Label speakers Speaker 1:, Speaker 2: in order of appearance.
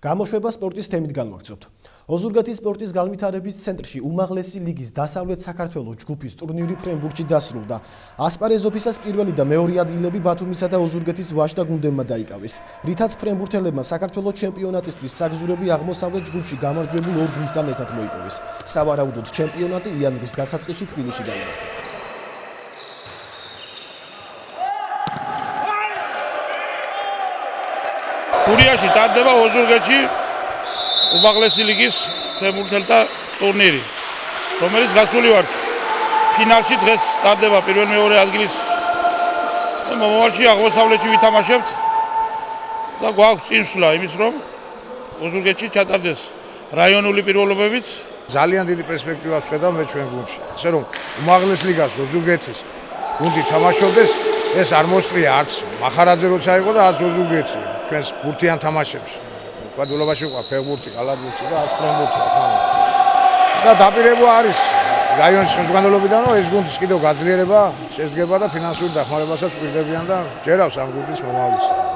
Speaker 1: გამოშვება სპორტის თემით განვაგრძობთ. ოზურგეთის სპორტის განვითარების ცენტრში უმაღლესი ლიგის დასავლეთ საქართველოს ჯგუფის ტურნირი ფრენბურგში დასრულდა. ასპარეზოფისას პირველი და მეორე ადგილები ბათუმისა და ოზურგეთის ვაჟთა გუნდებმა დაიკავეს. რითაც ფრენბურთელებმა საქართველოს ჩემპიონატისთვის საგზურები აღმოსავლეთ ჯგუფში გამარჯვებულ ორ გუნდთან ერთად მოიპოვეს. სავარაუდოდ ჩემპიონატი იანვრის დასაწყისში თბილისში გაიმართება.
Speaker 2: გურიაში ტარდება ოზურგეთში უმაღლესი ლიგის ფრენბურთელთა ტურნირი, რომელიც გასული ვართ ფინალში დღეს ტარდება პირველ-მეორე ადგილის მომავალში აღმოსავლეთში ვითამაშებთ და გვაქვს წინსვლა იმის რომ ოზურგეთში ჩატარდეს რაიონული პირველობებიც.
Speaker 3: ძალიან დიდი პერსპექტივას ვხედავ მე ჩვენ გუნდში. ასე რომ უმაღლეს ლიგას ოზურგეთის გუნდი თამაშობდეს, ეს არ მოსწრია არც მახარაძე როცა იყო და არც ოზურგეთი ჩვენს გუნდიან თამაშებში. კვადრულობაში ყვა ფეხბურთი, კალათბურთი და არც ფრენბურთი თამაში. და დაპირება არის რაიონის ხელმძღვანელობიდან რომ ეს გუნდის კიდევ გაძლიერება შეძგება და ფინანსური დახმარებასაც გვირდებიან და ჯერავს ამ გუნდის მომავლისა.